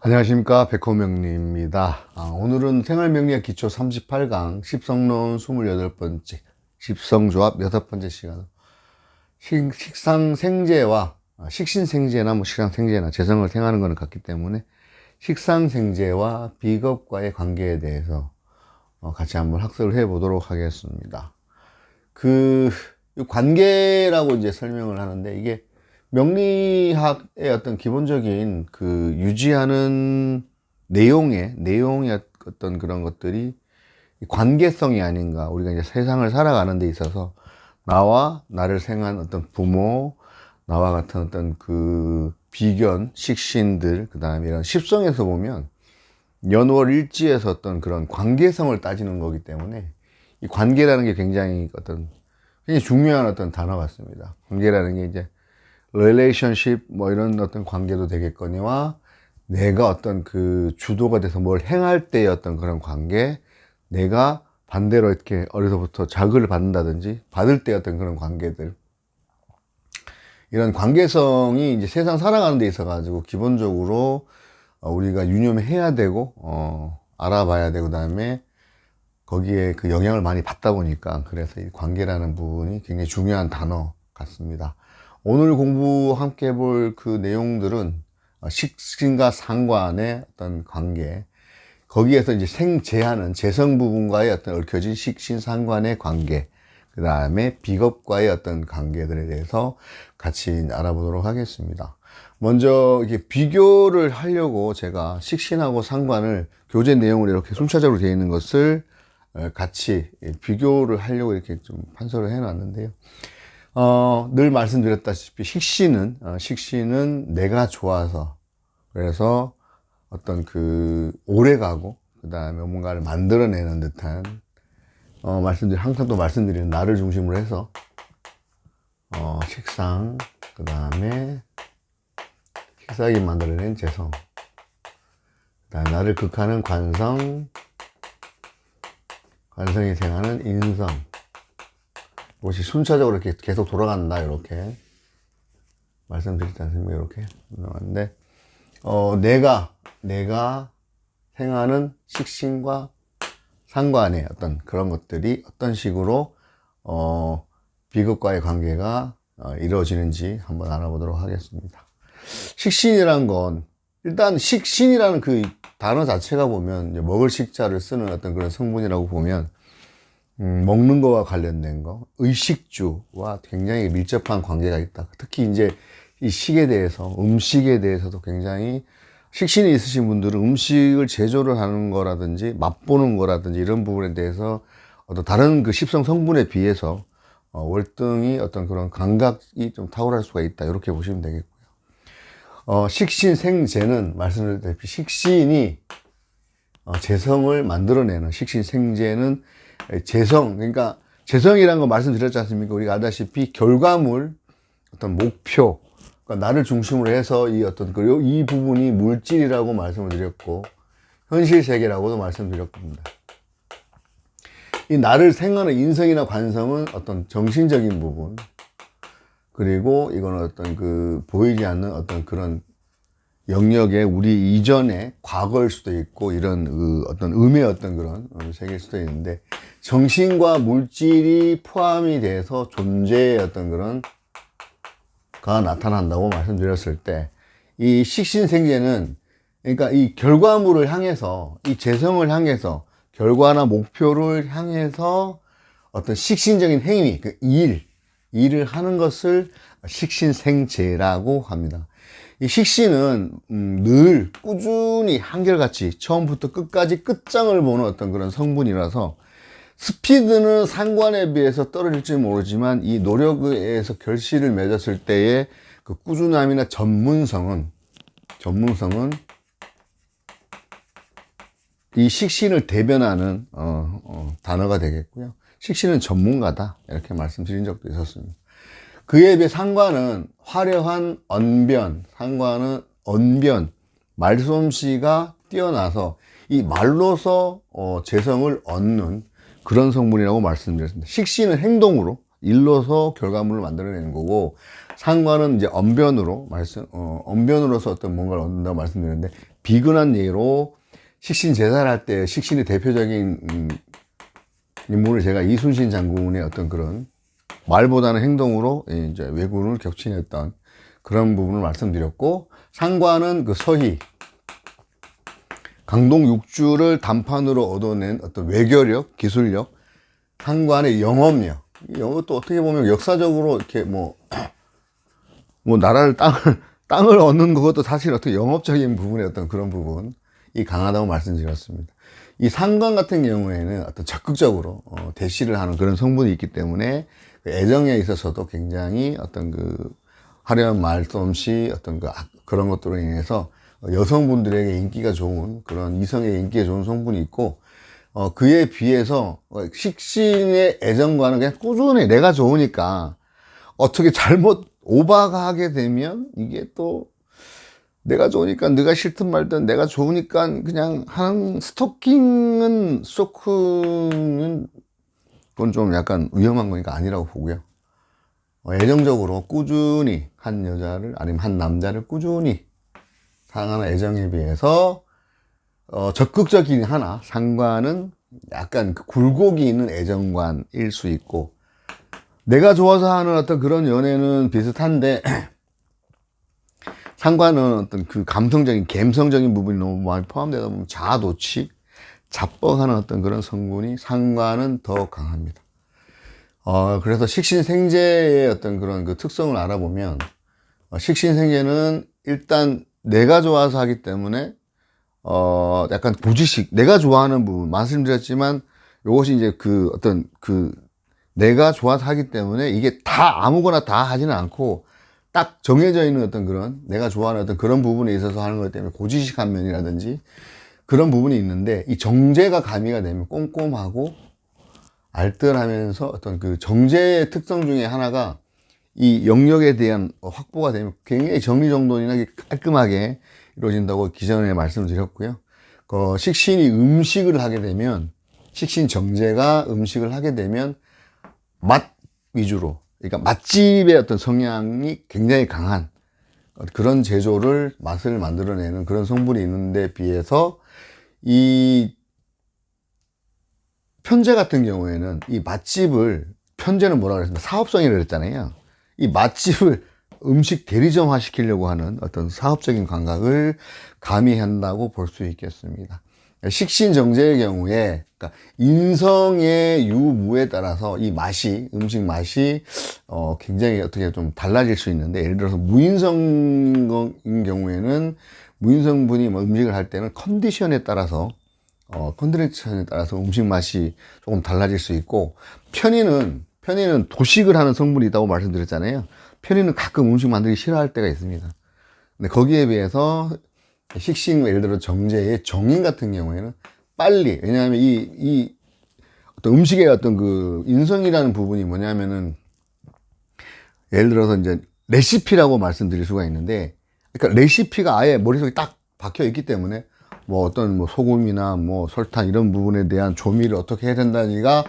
안녕하십니까, 백호명리입니다. 오늘은 생활명리학 기초 38강 십성론 28번째 십성조합 6번째 시간, 식상생재와 식신생재나 식상생재나 재성을 생하는 것은 같기 때문에 식상생재와 비겁과의 관계에 대해서 같이 한번 학습을 해 보도록 하겠습니다. 관계라고 이제 설명을 하는데, 이게 명리학의 어떤 기본적인 유지하는 내용의 어떤 그런 것들이 관계성이 아닌가. 우리가 이제 세상을 살아가는 데 있어서 나와 나를 생한 어떤 부모, 나와 같은 어떤 비견, 식신들, 그 다음에 이런 십성에서 보면 연월일지에서 어떤 그런 관계성을 따지는 거기 때문에 이 관계라는 게 굉장히 중요한 어떤 단어 같습니다. 관계라는 게 이제 relationship 이런 어떤 관계도 되겠거니와, 내가 어떤 주도가 돼서 뭘 행할 때의 어떤 그런 관계, 내가 반대로 이렇게 어려서부터 자극을 받는다든지 받을 때의 어떤 그런 관계들, 이런 관계성이 이제 세상 살아가는 데 있어 가지고 기본적으로 우리가 유념해야 되고 알아봐야 되고, 그다음에 거기에 영향을 많이 받다 보니까, 그래서 이 관계라는 부분이 굉장히 중요한 단어 같습니다. 오늘 공부 함께 해볼 내용들은 식신과 상관의 어떤 관계, 거기에서 이제 생재하는 재성 부분과의 어떤 얽혀진 식신 상관의 관계, 그 다음에 비겁과의 어떤 관계들에 대해서 같이 알아보도록 하겠습니다. 먼저 이렇게 비교를 하려고 제가 식신하고 상관을 교재 내용으로 이렇게 순차적으로 되어 있는 것을 같이 비교를 하려고 이렇게 좀 판서를 해 놨는데요. 늘 말씀드렸다시피 식신은 내가 좋아서, 그래서 어떤 오래 가고, 그 다음에 뭔가를 만들어내는 듯한, 항상 또 말씀드리는 나를 중심으로 해서, 식상, 그 다음에 식상이 만들어낸 재성, 그 다음에 나를 극하는 관성이 생하는 인성, 이것이 순차적으로 이렇게 계속 돌아간다, 이렇게 말씀드리지 않습니까? 이렇게 나왔는데, 내가 생하는 식신과 상관의 어떤 그런 것들이 어떤 식으로 비겁과의 관계가 이루어지는지 한번 알아보도록 하겠습니다. 식신이란 건, 일단 식신이라는 단어 자체가 보면 이제 먹을 식자를 쓰는 어떤 그런 성분이라고 보면, 먹는 거와 관련된 거, 의식주와 굉장히 밀접한 관계가 있다. 특히 이제 이 식에 대해서, 음식에 대해서도 굉장히, 식신이 있으신 분들은 음식을 제조를 하는 거라든지 맛보는 거라든지 이런 부분에 대해서 어떤 다른 십성 성분에 비해서 월등히 어떤 그런 감각이 좀 탁월할 수가 있다, 이렇게 보시면 되겠고요. 식신생재는 말씀드렸다시피 식신이 재성을 만들어내는, 식신생재는 재성, 그러니까 재성이라는 거 말씀드렸지 않습니까? 우리가 알다시피 결과물, 어떤 목표, 그러니까 나를 중심으로 해서 이 부분이 물질이라고 말씀을 드렸고, 현실 세계라고도 말씀드렸습니다. 이 나를 생하는 인성이나 관성은 어떤 정신적인 부분, 그리고 이거는 어떤 보이지 않는 어떤 그런 영역에 우리 이전의 과거일 수도 있고, 이런 어떤 음의 어떤 그런 세계일 수도 있는데, 정신과 물질이 포함이 돼서 존재의 어떤 그런 가 나타난다고 말씀드렸을 때, 이 식신생재는, 그러니까 이 결과물을 향해서, 이 재성을 향해서, 결과나 목표를 향해서 어떤 식신적인 행위, 일을 하는 것을 식신생재라고 합니다. 이 식신은 늘 꾸준히 한결같이 처음부터 끝까지 끝장을 보는 어떤 그런 성분이라서, 스피드는 상관에 비해서 떨어질지 모르지만 이 노력에 의해서 결실을 맺었을 때의 꾸준함이나 전문성은 이 식신을 대변하는 단어가 되겠고요. 식신은 전문가다, 이렇게 말씀드린 적도 있었습니다. 그에 비해 상관은 화려한 상관은 언변, 말솜씨가 뛰어나서 이 말로서 재성을 얻는 그런 성분이라고 말씀드렸습니다. 식신은 행동으로, 일로서 결과물을 만들어내는 거고, 상관은 이제 언변으로서 어떤 뭔가를 얻는다고 말씀드렸는데, 비근한 예로 식신 제사를 할 때 식신의 대표적인 인물을 제가 이순신 장군의 어떤 그런 말보다는 행동으로 이제 왜군을 격침했던 그런 부분을 말씀드렸고, 상관은 그 서희 강동 6주를 단판으로 얻어낸 어떤 외교력, 기술력, 상관의 영업력, 이것도 어떻게 보면 역사적으로 이렇게 뭐 나라를 땅을 얻는 것도 사실 어떤 영업적인 부분의 어떤 그런 부분이 강하다고 말씀드렸습니다. 이 상관 같은 경우에는 어떤 적극적으로 대시를 하는 그런 성분이 있기 때문에 그 애정에 있어서도 굉장히 어떤 그 화려한 말솜씨, 어떤 그런 것들로 인해서 여성분들에게 인기가 좋은, 그런 이성에게 인기가 좋은 성분이 있고, 그에 비해서 식신의 애정과는 그냥 꾸준히 내가 좋으니까 어떻게 잘못 오바가 하게 되면 이게 또 내가 좋으니까 네가 싫든 말든 내가 좋으니까 그냥 하는 스토킹은 그건 좀 약간 위험한 거니까 아니라고 보고요. 애정적으로 꾸준히 한 여자를 아니면 한 남자를 꾸준히 사랑하는 애정에 비해서 적극적인 하나 상관은 약간 굴곡이 있는 애정관일 수 있고, 내가 좋아서 하는 어떤 그런 연애는 비슷한데 상관은 어떤 그 감성적인 부분이 너무 많이 포함되다 보면 자아도취, 자뻑하는 어떤 그런 성분이 상관은 더 강합니다. 그래서 식신생재의 어떤 그런 그 특성을 알아보면, 식신생재는 일단 내가 좋아서 하기 때문에 약간 고지식, 내가 좋아하는 부분 말씀드렸지만, 이것이 이제 그 어떤 그 내가 좋아서 하기 때문에 이게 다 아무거나 다 하지는 않고 딱 정해져 있는 어떤 그런 내가 좋아하는 어떤 그런 부분에 있어서 하는 것 때문에 고지식한 면이라든지 그런 부분이 있는데, 이 정제가 가미가 되면 꼼꼼하고 알뜰하면서 어떤 그 정제의 특성 중에 하나가 이 영역에 대한 확보가 되면 굉장히 정리정돈이나 깔끔하게 이루어진다고 기존에 말씀드렸고요. 식신이 음식을 하게 되면, 식신 정제가 음식을 하게 되면 맛 위주로, 그러니까 맛집의 어떤 성향이 굉장히 강한 그런 제조를, 맛을 만들어내는 그런 성분이 있는데 비해서, 이 편제 같은 경우에는 이 맛집을, 편제는 뭐라 그랬습니까? 사업성이라고 그랬잖아요. 이 맛집을 음식 대리점화 시키려고 하는 어떤 사업적인 감각을 가미한다고 볼 수 있겠습니다. 식신정제의 경우에, 그러니까 인성의 유무에 따라서 이 맛이, 음식 맛이 굉장히 어떻게 좀 달라질 수 있는데, 예를 들어서 무인성인 경우에는 무인성분이 뭐 음식을 할 때는 컨디션에 따라서 음식 맛이 조금 달라질 수 있고, 편의는 도식을 하는 성분이 있다고 말씀드렸잖아요. 편의는 가끔 음식 만들기 싫어할 때가 있습니다. 근데 거기에 비해서 식신, 예를 들어 정제의 정인 같은 경우에는 빨리, 왜냐하면 이 어떤 음식의 어떤 그 인성이라는 부분이 뭐냐면은, 예를 들어서 이제 레시피라고 말씀드릴 수가 있는데, 그러니까 레시피가 아예 머릿속에 딱 박혀 있기 때문에 뭐 어떤 뭐 소금이나 뭐 설탕 이런 부분에 대한 조미를 어떻게 해야 된다니가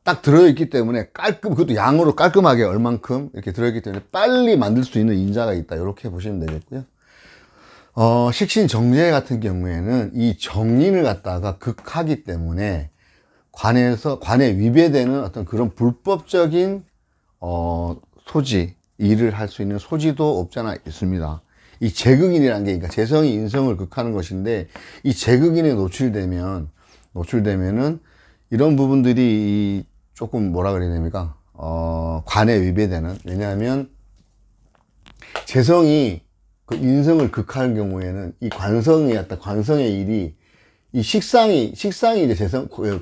딱 들어있기 때문에 그것도 양으로 깔끔하게 얼만큼 이렇게 들어있기 때문에 빨리 만들 수 있는 인자가 있다, 이렇게 보시면 되겠고요. 식신 정제 같은 경우에는 이 정인을 갖다가 극하기 때문에 관에 위배되는 어떤 그런 불법적인 일을 할 수 있는 소지도 없잖아 있습니다. 이 제극인이라는 게, 그러니까 재성이 인성을 극하는 것인데, 이 제극인에 노출되면은 이런 부분들이 조금 뭐라 그래야 됩니까? 관에 위배되는, 왜냐하면 재성이 그 인성을 극하는 경우에는 이 관성의 일이, 이 식상이 이제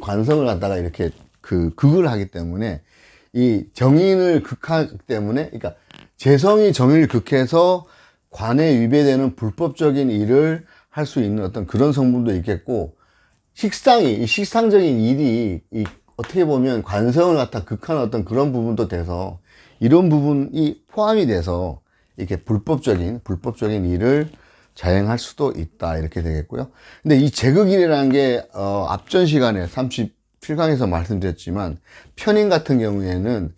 관성을 갖다가 이렇게 극을 하기 때문에, 이 정인을 극하기 때문에, 그러니까 재성이 정인을 극해서 관에 위배되는 불법적인 일을 할 수 있는 어떤 그런 성분도 있겠고, 이 식상적인 일이 어떻게 보면 관성을 갖다 극하는 어떤 그런 부분도 돼서, 이런 부분이 포함이 돼서 이렇게 불법적인 일을 자행할 수도 있다, 이렇게 되겠고요. 근데 이 제극인이라는 게 앞전 시간에 37강에서 말씀드렸지만, 편인 같은 경우에는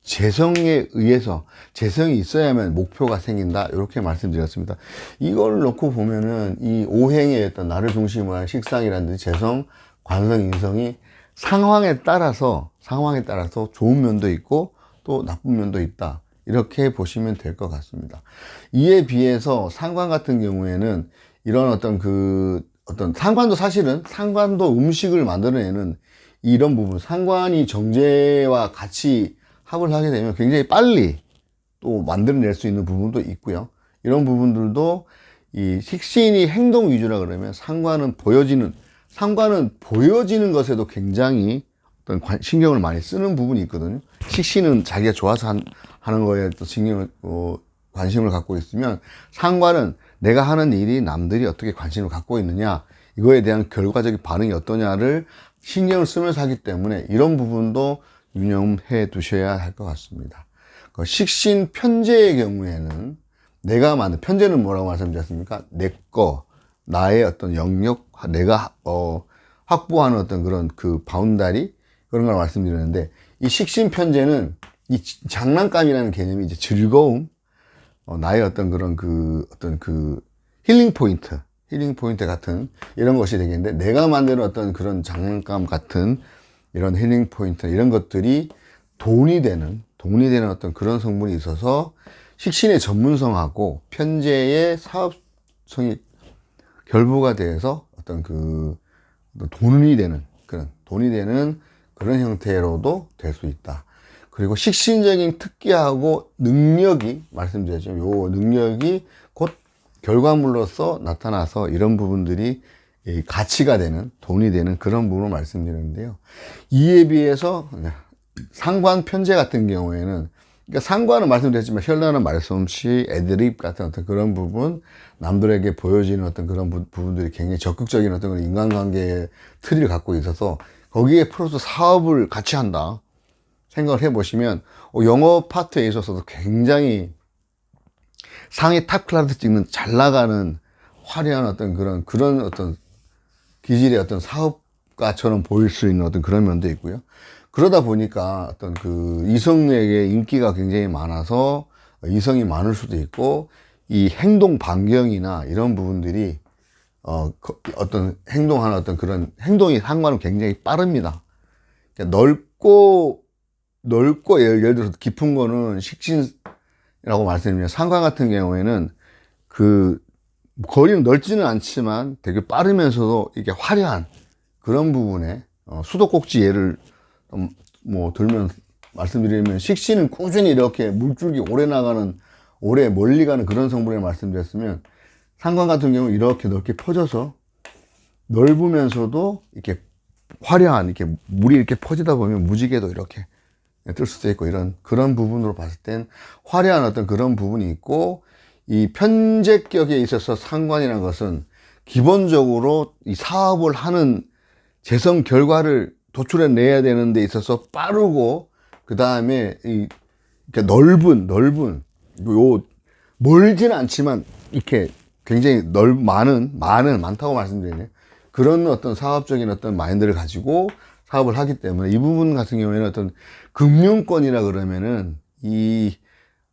재성에 의해서, 재성이 있어야만 목표가 생긴다, 이렇게 말씀드렸습니다. 이걸 놓고 보면은 이 오행의 어떤 나를 중심으로 한 식상이라든지 재성, 관성, 인성이 상황에 따라서 좋은 면도 있고 또 나쁜 면도 있다, 이렇게 보시면 될 것 같습니다. 이에 비해서 상관 같은 경우에는 이런 어떤 상관도, 사실은 상관도 음식을 만들어내는 이런 부분, 상관이 정제와 같이 합을 하게 되면 굉장히 빨리 또 만들어낼 수 있는 부분도 있고요. 이런 부분들도 이 식신이 행동 위주라 그러면 상관은 보여지는 것에도 굉장히 어떤 신경을 많이 쓰는 부분이 있거든요. 식신은 자기가 좋아서 하는 거에 또 관심을 갖고 있으면, 상관은 내가 하는 일이 남들이 어떻게 관심을 갖고 있느냐, 이거에 대한 결과적인 반응이 어떠냐를 신경을 쓰면서 하기 때문에 이런 부분도 유념해 두셔야 할 것 같습니다. 식신 편제의 경우에는 내가 만든, 편제는 뭐라고 말씀드렸습니까? 내 거, 나의 어떤 영역, 내가 확보하는 어떤 그런 그 바운다리, 그런 걸 말씀드렸는데, 이 식신 편제는 이 장난감이라는 개념이 이제 즐거움, 나의 어떤 그런 힐링 포인트 같은 이런 것이 되겠는데, 내가 만드는 어떤 그런 장난감 같은 이런 힐링 포인트, 이런 것들이 돈이 되는 어떤 그런 성분이 있어서 식신의 전문성하고 편제의 사업성이 결부가 돼서 어떤 돈이 되는 그런 형태로도 될 수 있다. 그리고 식신적인 특기하고 능력이, 말씀드렸죠. 요 능력이 곧 결과물로서 나타나서 이런 부분들이 가치가 되는, 돈이 되는 그런 부분을 말씀드리는데요. 이에 비해서 상관 편제 같은 경우에는, 그러니까 상관은 말씀드렸지만 현란한 말솜씨, 애드립 같은 어떤 그런 부분, 남들에게 보여지는 어떤 그런 부분들이 굉장히 적극적인 어떤 그런 인간관계의 틀을 갖고 있어서 거기에 플러스 사업을 같이 한다 생각을 해보시면, 영업 파트에 있어서도 굉장히 상위 탑 클래스 찍는 잘 나가는 화려한 어떤 그런 어떤 기질의 어떤 사업가처럼 보일 수 있는 어떤 그런 면도 있고요. 그러다 보니까 어떤 이성에게 인기가 굉장히 많아서 이성이 많을 수도 있고, 이 행동 반경이나 이런 부분들이 어떤 행동하는 어떤 그런 행동이 상관은 굉장히 빠릅니다. 그러니까 넓고 예를 들어서 깊은 거는 식신이라고 말씀드리면, 상관 같은 경우에는 거리는 넓지는 않지만 되게 빠르면서도 이게 화려한 그런 부분에, 수도꼭지 예를 말씀드리면, 식신은 꾸준히 이렇게 물줄기 오래 멀리 가는 그런 성분을 말씀드렸으면, 상관 같은 경우 이렇게 넓게 퍼져서 넓으면서도 이렇게 화려한, 이렇게 물이 이렇게 퍼지다 보면 무지개도 이렇게 뜰 수도 있고, 그런 부분으로 봤을 땐 화려한 어떤 그런 부분이 있고, 이 편제격에 있어서 상관이라는 것은 기본적으로 이 사업을 하는 재성 결과를 도출해 내야 되는 데 있어서 빠르고, 그 다음에 이렇게 넓은 멀지는 않지만 이렇게 굉장히 많다고 말씀드리네요. 그런 어떤 사업적인 어떤 마인드를 가지고 사업을 하기 때문에, 이 부분 같은 경우에는 어떤 금융권이라 그러면은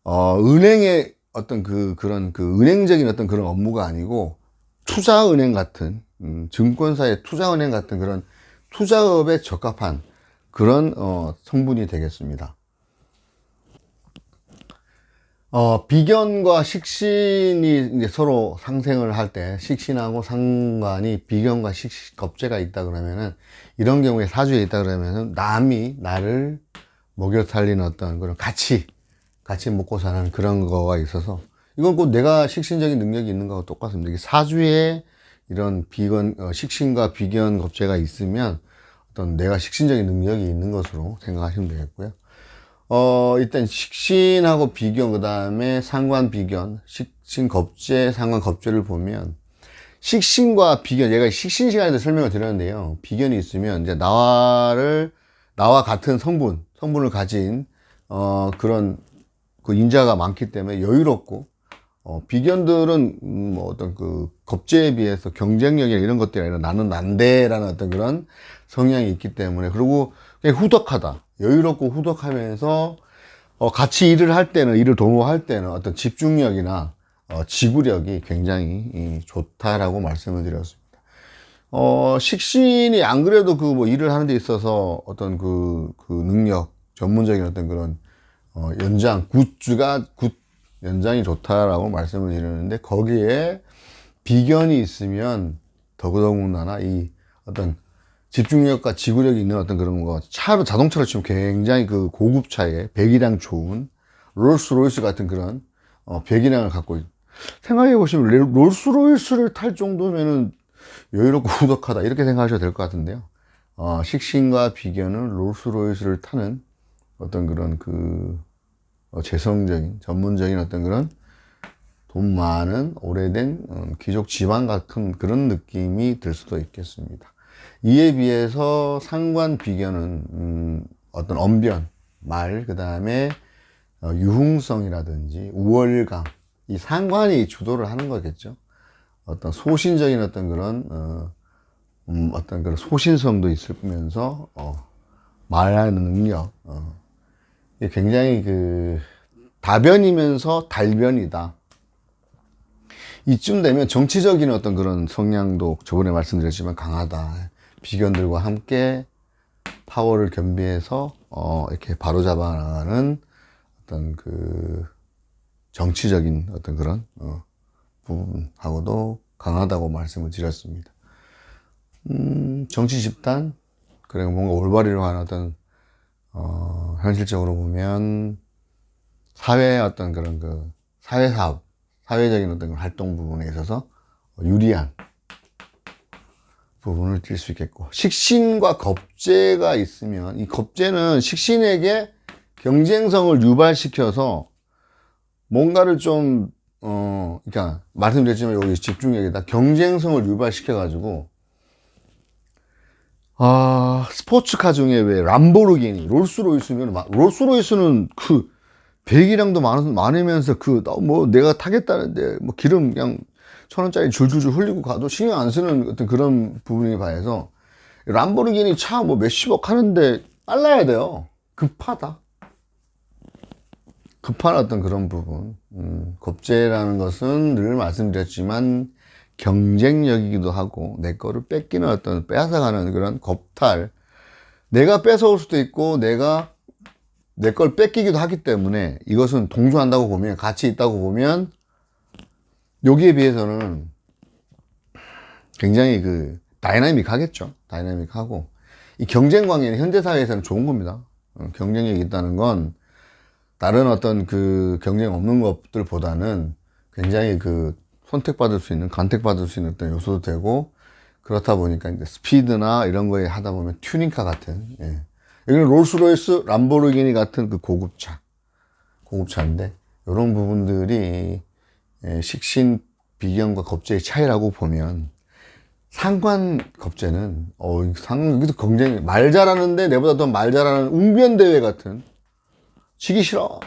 은행의 어떤 그런 은행적인 어떤 그런 업무가 아니고, 투자은행 같은, 증권사의 투자은행 같은 그런 투자업에 적합한 그런 성분이 되겠습니다. 비견과 식신이 이제 서로 상생을 할 때, 식신하고 상관이 비견과 겁재가 있다 그러면은, 이런 경우에 사주에 있다 그러면은 남이 나를 먹여 살리는 어떤 그런 같이 먹고 사는 그런 거가 있어서, 이건 꼭 내가 식신적인 능력이 있는 거하고 똑같습니다. 이게 사주에 이런 식신과 비견 겁재가 있으면 어떤 내가 식신적인 능력이 있는 것으로 생각하시면 되겠고요. 일단 식신하고 비견, 그 다음에 상관 비견, 식신 겁재, 상관 겁재를 보면, 식신과 비견, 얘가 식신 시간에도 설명을 드렸는데요. 비견이 있으면 이제 나와 같은 성분을 가진 그런 인자가 많기 때문에 여유롭고, 비견들은 어떤 겁재에 비해서 경쟁력이나 이런 것들이 아니라 나는 난데라는 어떤 그런 성향이 있기 때문에, 그리고 그냥 여유롭고 후덕하면서 같이 일을 할 때는, 일을 도모할 때는 어떤 집중력이나 지구력이 굉장히 좋다라고 말씀을 드렸습니다. 식신이 안 그래도 그 뭐 일을 하는 데 있어서 어떤 그 능력, 전문적인 어떤 그런 연장, 연장이 좋다라고 말씀을 드렸는데, 거기에 비견이 있으면 더더군다나 이 어떤 집중력과 지구력이 있는 어떤 그런 거, 자동차로 치면 굉장히 그 고급차에 배기량 좋은 롤스로이스 같은 그런 배기량을 갖고 생각해 보시면 롤스로이스를 탈 정도면은 여유롭고 후덕하다, 이렇게 생각하셔도 될 것 같은데요. 식신과 비견은 롤스로이스를 타는 어떤 그런 재성적인, 전문적인 어떤 그런 돈 많은 오래된 귀족 집안 같은 그런 느낌이 들 수도 있겠습니다. 이에 비해서 상관 비견은 어떤 언변, 말, 그 다음에 유흥성이라든지 우월감, 이 상관이 주도를 하는 거겠죠. 어떤 소신적인 어떤 그런 어떤 그런 소신성도 있으면서 말하는 능력, 이게 굉장히 다변이면서 달변이다. 이쯤 되면 정치적인 어떤 그런 성향도 저번에 말씀드렸지만 강하다. 비견들과 함께 파워를 겸비해서 이렇게 바로잡아 나가는 어떤 정치적인 어떤 그런 부분하고도 강하다고 말씀을 드렸습니다. 정치 집단, 그리고 뭔가 올바리로 하는 어떤 현실적으로 보면 사회 어떤 그런 사회 사업, 사회적인 어떤 활동 부분에 있어서 유리한 부분을 띌 수 있겠고, 식신과 겁재가 있으면 이 겁재는 식신에게 경쟁성을 유발시켜서 뭔가를 좀 그러니까 말씀드렸지만 여기 집중력이다. 경쟁성을 유발시켜가지고 스포츠카 중에 왜 람보르기니, 롤스로이스면, 롤스로이스는 배기량도 많으면서 내가 타겠다는데 기름 그냥 1,000원짜리 줄줄줄 흘리고 가도 신경 안 쓰는 어떤 그런 부분에 반해서 람보르기니 차 몇십억 하는데 빨라야 돼요. 급한 어떤 그런 부분. 겁재라는 것은 늘 말씀드렸지만 경쟁력이기도 하고, 내 거를 빼앗아가는 그런 겁탈. 내가 뺏어올 수도 있고, 내가 내 걸 뺏기기도 하기 때문에 이것은 동조한다고 보면, 같이 있다고 보면, 여기에 비해서는 굉장히 다이나믹하겠죠. 다이나믹하고. 이 경쟁 관계는 현대사회에서는 좋은 겁니다. 경쟁력이 있다는 건 다른 어떤 경쟁 없는 것들보다는 굉장히 선택받을 수 있는, 간택받을 수 있는 어떤 요소도 되고, 그렇다 보니까 이제 스피드나 이런 거에 하다 보면 튜닝카 같은, 여기는 롤스로이스, 람보르기니 같은 고급차인데, 이런 부분들이 식신, 비견과 겁재의 차이라고 보면, 상관 겁재는 여기도 굉장히 말 잘하는데 내보다 더 말 잘하는 웅변대회 같은, 치기 싫어.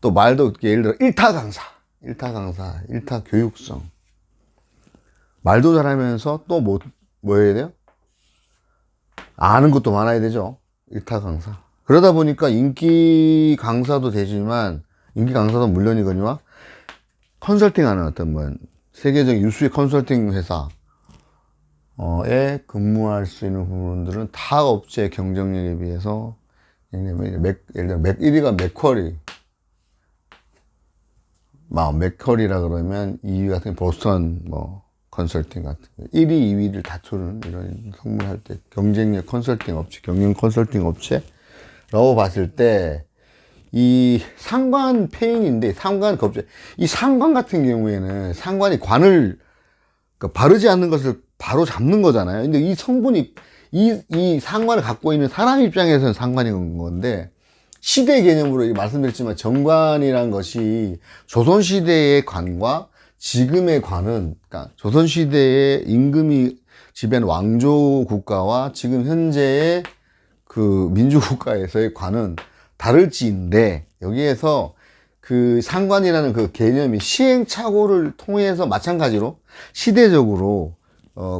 또 말도 예를 들어 일타 강사, 일타 교육성. 말도 잘하면서 또 뭐 해야 돼요? 아는 것도 많아야 되죠. 일타 강사. 그러다 보니까 인기 강사도 되지만, 인기 강사도 물론이거니와 컨설팅하는 어떤 세계적 유수의 컨설팅 회사에 근무할 수 있는 부분들은 타 업체의 경쟁력에 비해서, 예를 들어 1위가 맥커리라 그러면 2위 같은 보스턴 컨설팅 같은 1위, 2위를 다투는 이런 선물할 때 경쟁력 컨설팅 업체, 경영 컨설팅 업체라고 봤을 때, 이 상관 페인인데, 상관 겁재, 이 상관 같은 경우에는 상관이 관을, 바르지 않는 것을 바로 잡는 거잖아요. 근데 이 성분이, 이 상관을 갖고 있는 사람 입장에서는 상관이 건데, 시대 개념으로 말씀드렸지만 정관이란 것이 조선시대의 관과 지금의 관은, 그러니까 조선시대의 임금이 지배한 왕조 국가와 지금 현재의 민주국가에서의 관은 다를지인데, 여기에서 상관이라는 개념이 시행착오를 통해서 마찬가지로 시대적으로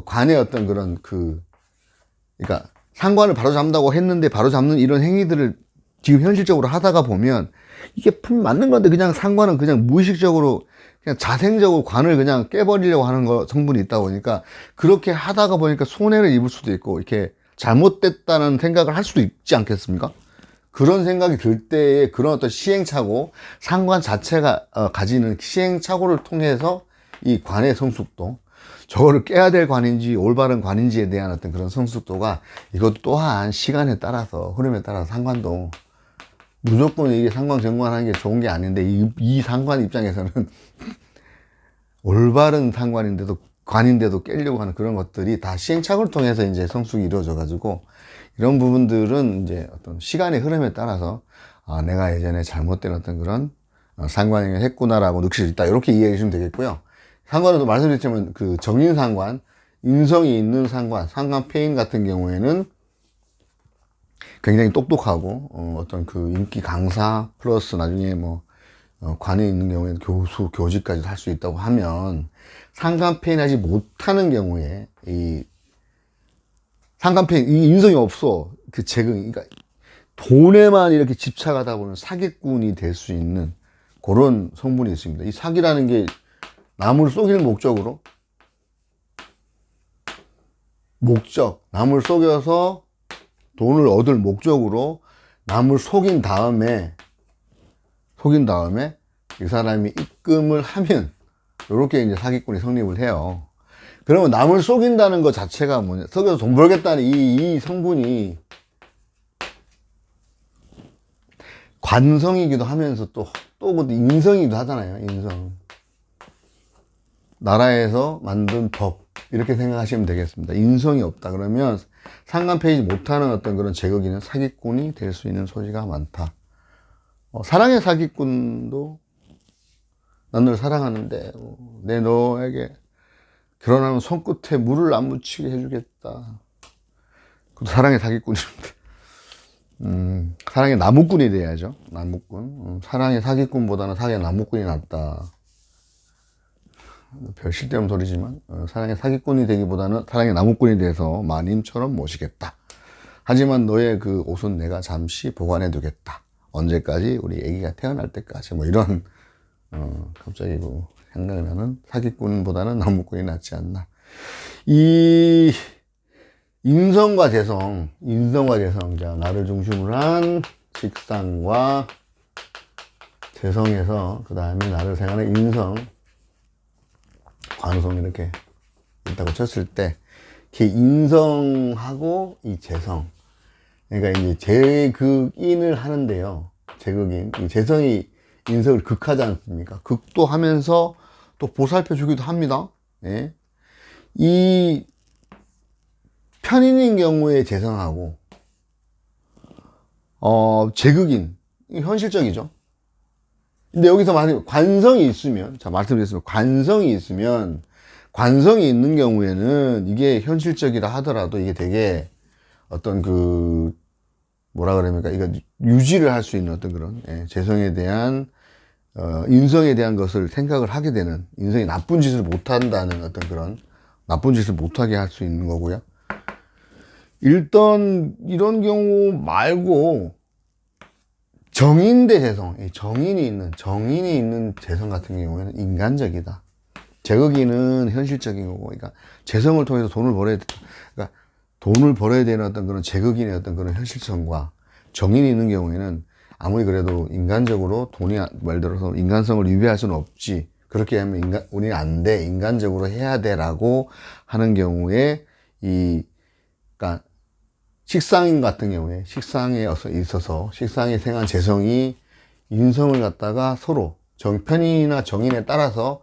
관의 어떤 그런 그러니까 상관을 바로잡는다고 했는데 바로잡는 이런 행위들을 지금 현실적으로 하다가 보면 이게 품 맞는 건데 그냥 상관은 그냥 무의식적으로 그냥 자생적으로 관을 그냥 깨버리려고 하는 성분이 있다 보니까 그렇게 하다가 보니까 손해를 입을 수도 있고 이렇게 잘못됐다는 생각을 할 수도 있지 않겠습니까? 그런 생각이 들 때에 그런 어떤 시행착오, 상관 자체가 가지는 시행착오를 통해서 이 관의 성숙도, 저거를 깨야 될 관인지 올바른 관인지에 대한 어떤 그런 성숙도가 이것도 또한 시간에 따라서 흐름에 따라서 상관도 무조건 이게 상관정관하는 게 좋은 게 아닌데 이 상관 입장에서는 올바른 상관인데도 관인데도 깨려고 하는 그런 것들이 다 시행착오를 통해서 이제 성숙이 이루어져 가지고 이런 부분들은 이제 어떤 시간의 흐름에 따라서 내가 예전에 잘못된 어떤 그런 상관행위를 했구나라고 느낄 수 있다 이렇게 이해해 주시면 되겠고요. 상관은 또 말씀드렸지만 그 정인상관, 인성이 있는 상관, 상관폐인 같은 경우에는 굉장히 똑똑하고 어떤 그 인기 강사 플러스 나중에 뭐 관에 있는 경우에는 교수, 교직까지 할 수 있다고 하면 상관폐인하지 못하는 경우에 이 상관폐인, 이 인성이 없어. 그 그러니까 돈에만 이렇게 집착하다 보면 사기꾼이 될 수 있는 그런 성분이 있습니다. 이 사기라는 게 남을 속일 목적으로 남을 속여서 돈을 얻을 목적으로 남을 속인 다음에 이 사람이 입금을 하면 이렇게 이제 사기꾼이 성립을 해요. 그러면 남을 속인다는 것 자체가 뭐냐, 속여서 돈 벌겠다는 이 성분이 관성이기도 하면서 또 인성이기도 하잖아요. 인성. 나라에서 만든 법 이렇게 생각하시면 되겠습니다. 인성이 없다 그러면 상관폐이지 못하는 어떤 그런 제거기는 사기꾼이 될 수 있는 소지가 많다. 사랑의 사기꾼도 난 너를 사랑하는데 내 너에게 결혼하면 손끝에 물을 안 묻히게 해주겠다. 그것도 사랑의 사기꾼입니다. 사랑의 나무꾼이 돼야죠. 나무꾼. 사랑의 사기꾼보다는 사랑의 나무꾼이 낫다. 별 쓸데없는 소리지만 사랑의 사기꾼이 되기보다는 사랑의 나무꾼이 돼서 마님처럼 모시겠다. 하지만 너의 그 옷은 내가 잠시 보관해 두겠다. 언제까지? 우리 아기가 태어날 때까지. 뭐 이런 갑자기 뭐 생각을 하면 사기꾼보다는 나무꾼이 낫지 않나. 이 인성과 재성, 자, 나를 중심으로 한 식상과 재성에서 그 다음에 나를 생각하는 인성, 관성 이렇게 있다고 쳤을 때, 그 인성하고 이 재성, 그러니까 이제 재극인을 하는데요. 재극인, 이 재성이 인성을 극하지 않습니까? 극도 하면서 또 보살펴 주기도 합니다. 예. 이 편인인 경우에 재성하고 재극인, 현실적이죠. 근데 여기서 관성이 있으면, 자, 말씀드렸습니다. 관성이 있는 경우에는 이게 현실적이라 하더라도 이게 되게 어떤 그, 뭐라 그럽니까? 이거 유지를 할 수 있는 어떤 그런, 재성에 대한, 인성에 대한 것을 생각을 하게 되는, 인성이 나쁜 짓을 못 한다는 어떤 그런, 나쁜 짓을 못하게 할 수 있는 거고요. 일단, 이런 경우 말고, 정인 대 재성, 정인이 있는 재성 같은 경우에는 인간적이다. 재극인은 현실적인 거고, 그러니까 재성을 통해서 돈을 벌어야 된다. 그러니까 돈을 벌어야 되는 어떤 그런 재극인의 어떤 그런 현실성과 정인이 있는 경우에는 아무리 그래도 인간적으로 돈이, 말 들어서 인간성을 유배할 수는 없지. 그렇게 하면 우리는 안 돼. 인간적으로 해야 돼. 라고 하는 경우에 그러니까 식상인 같은 경우에 식상에 있어서 식상에 생한 재성이 인성을 갖다가 서로 편인이나 정인에 따라서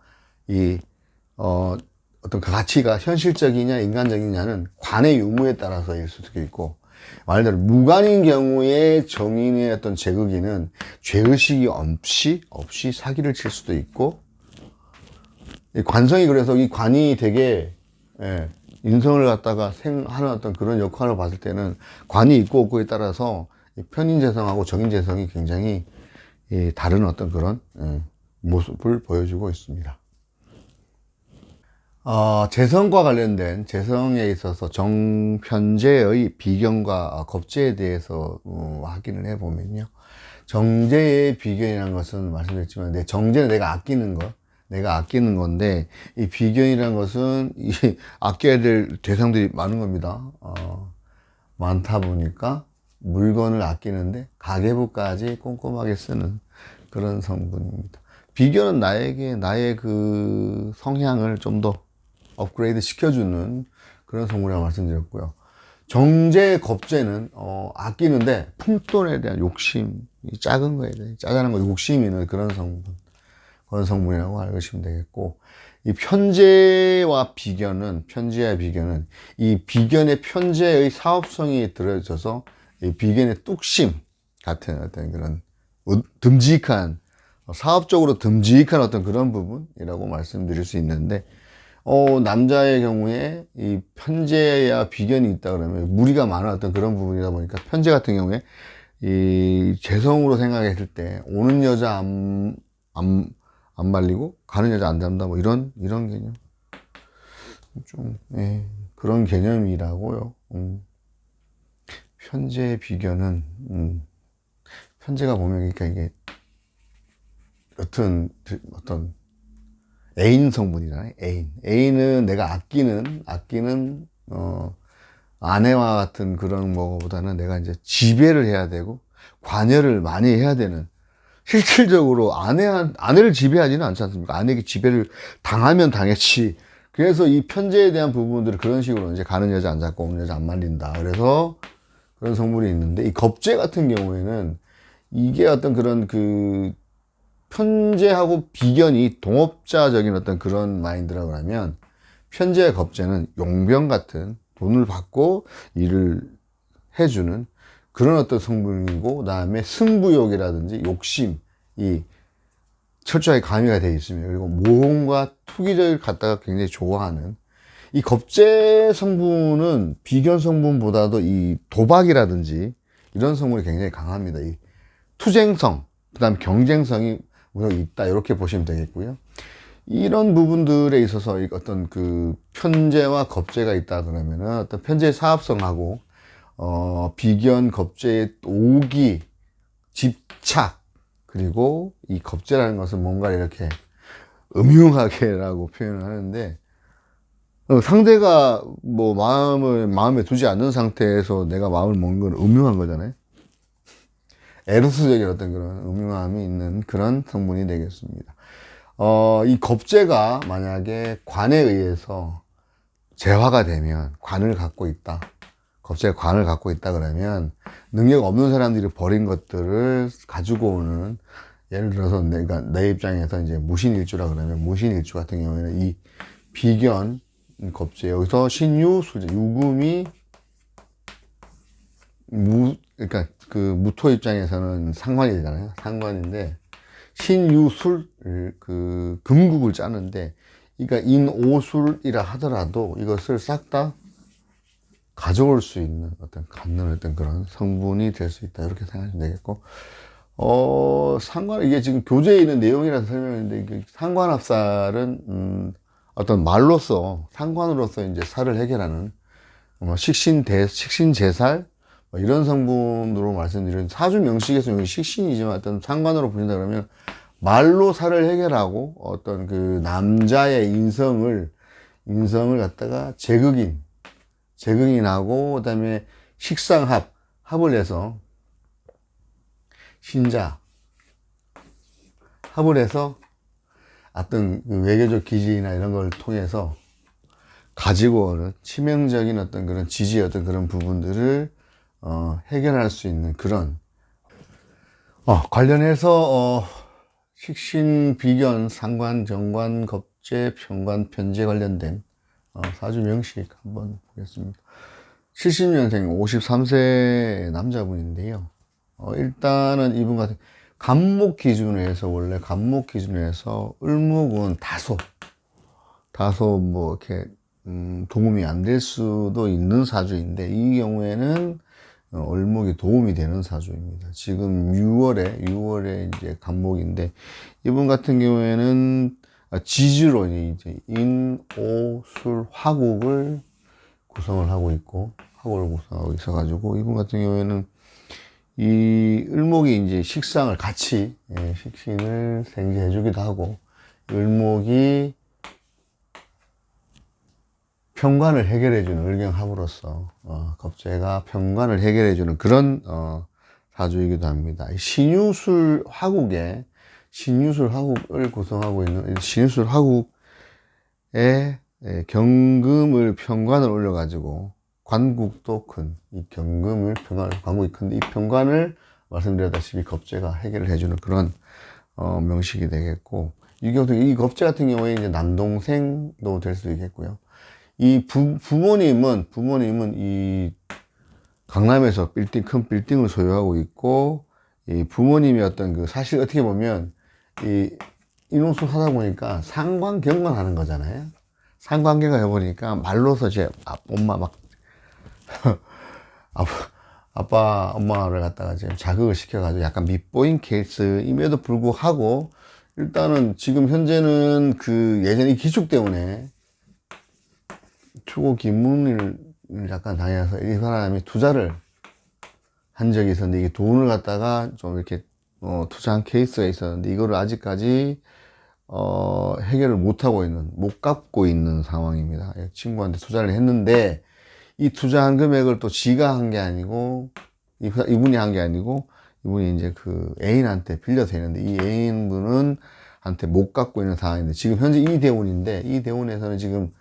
어떤 가치가 현실적이냐 인간적이냐는 관의 유무에 따라서일 수도 있고, 말대로 무관인 경우에 정인의 어떤 재극인은 죄의식이 없이 사기를 칠 수도 있고, 관성이 그래서 이 관이 되게 인성을 갖다가 하는 어떤 그런 역할을 봤을 때는 관이 있고 없고에 따라서 편인재성하고 정인재성이 굉장히 다른 어떤 그런 모습을 보여주고 있습니다. 재성과 관련된 재성에 있어서 정편재의 비경과 겁재에 대해서 확인을 해보면요. 정제의 비견이라는 것은 말씀드렸지만, 정제는 내가 아끼는 것, 내가 아끼는 건데, 이 비견이라는 것은 이 아껴야 될 대상들이 많은 겁니다. 많다 보니까 물건을 아끼는데 가계부까지 꼼꼼하게 쓰는 그런 성분입니다. 비견은 나의 그 성향을 좀 더 업그레이드 시켜주는 그런 성분이라고 말씀드렸고요. 정제, 겁제는 아끼는데 품돈에 대한 욕심, 작은 거에 대해 짜잘한 거 욕심이 있는 그런 성분이라고 알으시면 되겠고, 이 편제와 비견은 이 비견의 편제의 사업성이 들어져서 이 비견의 뚝심 같은 어떤 그런 듬직한, 사업적으로 듬직한 어떤 그런 부분이라고 말씀드릴 수 있는데, 남자의 경우에 이 편제와 비견이 있다 그러면 무리가 많은 어떤 그런 부분이다 보니까, 편제 같은 경우에 이 재성으로 생각했을 때 오는 여자 안 말리고 가는 여자 안 잡는다, 뭐 이런 개념, 좀 그런 개념이라고요. 편제 비견은 편제가 보면, 그러니까 이게 어떤 애인 성분이잖아요. 애인은 내가 아끼는 아내와 같은 그런 거보다는 내가 이제 지배를 해야 되고 관여를 많이 해야 되는, 실질적으로 아내를 지배하지는 않지 않습니까? 아내에게 지배를 당하면 당했지. 그래서 이 편제에 대한 부분들을 그런 식으로 이제 가는 여자 안 잡고 오는 여자 안 말린다, 그래서 그런 성분이 있는데, 이 겁제 같은 경우에는 이게 어떤 그런 그 편제하고 비견이 동업자적인 어떤 그런 마인드라고 하면, 편제와 겁제는 용병 같은 돈을 받고 일을 해주는 그런 어떤 성분이고, 그 다음에 승부욕이라든지 욕심이 철저하게 가미가 되어 있습니다. 그리고 모험과 투기를 갖다가 굉장히 좋아하는, 이 겁제 성분은 비견 성분보다도 이 도박이라든지 이런 성분이 굉장히 강합니다. 이 투쟁성, 그 다음 경쟁성이 우선 있다, 이렇게 보시면 되겠고요. 이런 부분들에 있어서 어떤 그 편제와 겁제가 있다 그러면은, 어떤 편제의 사업성하고 비견, 겁제의 오기, 집착, 그리고 이 겁제라는 것은 뭔가 이렇게 음흉하게라고 표현을 하는데, 상대가 뭐 마음에 두지 않는 상태에서 내가 마음을 먹는 건 음흉한 거잖아요. 에로스적인 어떤 그런 음흉함이 있는 그런 성분이 되겠습니다. 이 겁제가 만약에 관에 의해서 재화가 되면, 겁제가 관을 갖고 있다 그러면, 능력 없는 사람들이 버린 것들을 가지고 오는, 예를 들어서 내 입장에서 이제 무신일주라 그러면, 무신일주 같은 경우에는 이 비견 겁제, 여기서 신유, 수재, 유금이 그러니까 그 무토 입장에서는 상관이 되잖아요. 상관인데, 신유술, 그 금국을 짜는데, 그러니까 인오술이라 하더라도 이것을 싹 다 가져올 수 있는 갖는 어떤 그런 성분이 될 수 있다, 이렇게 생각하시면 되겠고, 이게 지금 교재에 있는 내용이라서 설명인데, 이게 상관합살은 어떤 말로서, 상관으로서 이제 살을 해결하는, 식신제살, 이런 성분으로 말씀드린, 사주 명식에서 여기 식신이지만 어떤 상관으로 보신다 그러면, 말로 살을 해결하고 어떤 그 남자의 인성을 갖다가 제극인하고, 그다음에 합을 해서 신자 합을 해서 어떤 그 외교적 기지나 이런 걸 통해서 가지고 오는 치명적인 어떤 그런 지지의 어떤 그런 부분들을 해결할 수 있는 그런, 관련해서 식신, 비견, 상관, 정관, 겁제, 편관, 편제 관련된 사주 명식 한번 보겠습니다. 70년생 53세 남자분인데요. 일단은 이분 같은 간목 기준에서, 원래 간목 기준에서 을목은 다소 뭐 이렇게 도움이 안 될 수도 있는 사주인데, 이 경우에는 을목이 도움이 되는 사주입니다. 지금 6월에 이제 간목인데, 이분 같은 경우에는 지지로 이제 인, 오, 술, 화국을 구성을 하고 있어가지고, 이분 같은 경우에는 이 을목이 이제 식상을 같이, 식신을 생지해 주기도 하고, 을목이 편관을 해결해주는 을경합으로서, 겁재가 편관을 해결해주는 그런, 사주이기도 합니다. 신유술 화국을 구성하고 있는 신유술 화국에 경금을 편관을 올려가지고, 관국도 큰, 이 경금을 관국이 큰데, 이 편관을 말씀드렸다시피 겁재가 해결을 해주는 그런, 명식이 되겠고, 이 겁재 같은 경우에 이제 남동생도 될 수도 있겠고요. 이 부모님은 이 강남에서 큰 빌딩을 소유하고 있고, 이 부모님이 어떤 사실 어떻게 보면, 인용술 하다 보니까 상관경관 하는 거잖아요. 상관경관 해보니까 말로서 제 엄마 막, 아빠, 엄마를 갖다가 지금 자극을 시켜가지고 약간 밉보인 케이스임에도 불구하고, 일단은 지금 현재는 예전에 이 기축 때문에 추고 기문을 약간 당해서 이 사람이 투자를 한 적이 있었는데, 이게 돈을 갖다가 좀 이렇게 투자한 케이스가 있었는데, 이거를 아직까지 해결을 못 갚고 있는 상황입니다. 친구한테 투자를 했는데, 이 투자한 금액을 또 지가 한 게 아니고, 이분이 한 게 아니고, 이분이 이제 애인한테 빌려서 했는데, 이 애인분은 한테 못 갚고 있는 상황인데, 지금 현재 이 대운인데, 이 대운에서는 지금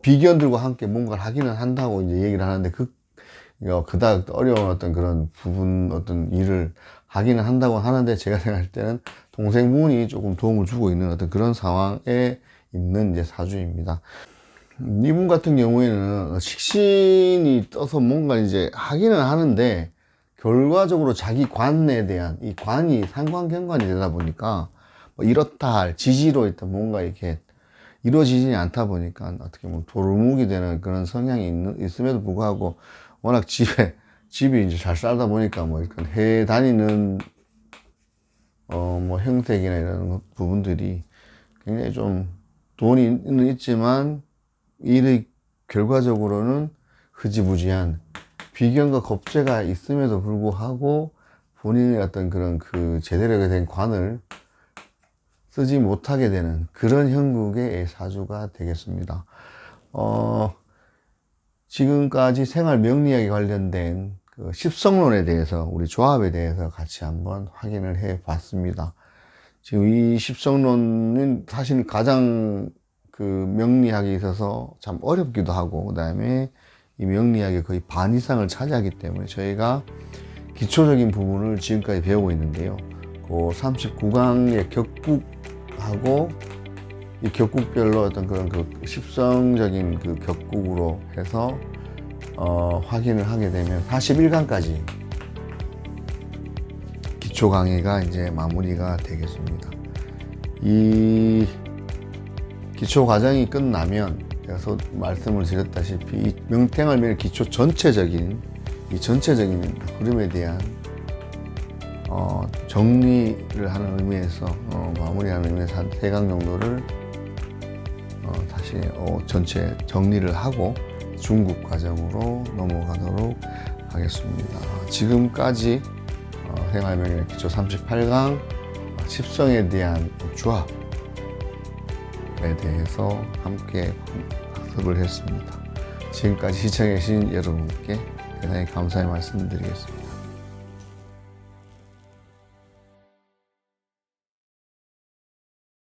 비견들과 함께 뭔가를 하기는 한다고 이제 얘기를 하는데, 그닥 어려운 어떤 그런 어떤 일을 하기는 한다고 하는데, 제가 생각할 때는 동생분이 조금 도움을 주고 있는 어떤 그런 상황에 있는 이제 사주입니다. 이분 같은 경우에는 식신이 떠서 뭔가 이제 하기는 하는데, 결과적으로 자기 관에 대한 이 관이 상관경관이 되다 보니까 뭐 이렇다 할 지지로 일단 뭔가 이렇게 이루어지지 않다 보니까 어떻게 보면 도루묵이 되는 그런 성향이 있음에도 불구하고, 워낙 집이 이제 잘 살다 보니까 뭐 이렇게 해 다니는 뭐 형택이나 이런 부분들이 굉장히 좀 돈이 있지만 일의 결과적으로는 흐지부지한 비견과 겁재가 있음에도 불구하고 본인의 어떤 그런 제대로 된 관을 쓰지 못하게 되는 그런 형국의 사주가 되겠습니다. 지금까지 생활 명리학에 관련된 십성론에 대해서, 우리 조합에 대해서 같이 한번 확인을 해 봤습니다. 지금 이 십성론은 사실 가장 명리학에 있어서 참 어렵기도 하고, 그 다음에 이 명리학의 거의 반 이상을 차지하기 때문에 저희가 기초적인 부분을 지금까지 배우고 있는데요. 39강의 격국하고 이 격국별로 어떤 그런 십성적인 격국으로 해서 확인을 하게 되면 41강까지 기초 강의가 이제 마무리가 되겠습니다. 이 기초 과정이 끝나면 제가 말씀을 드렸다시피 이 명탱활명의 기초 전체적인 흐름에 대한 정리를 하는 의미에서 마무리하는 의미에서 한 3강 정도를 다시 전체 정리를 하고 중급 과정으로 넘어가도록 하겠습니다. 지금까지 생활명의 기초 38강 십성에 대한 조합에 대해서 함께 학습을 했습니다. 지금까지 시청해 주신 여러분께 대단히 감사의 말씀드리겠습니다.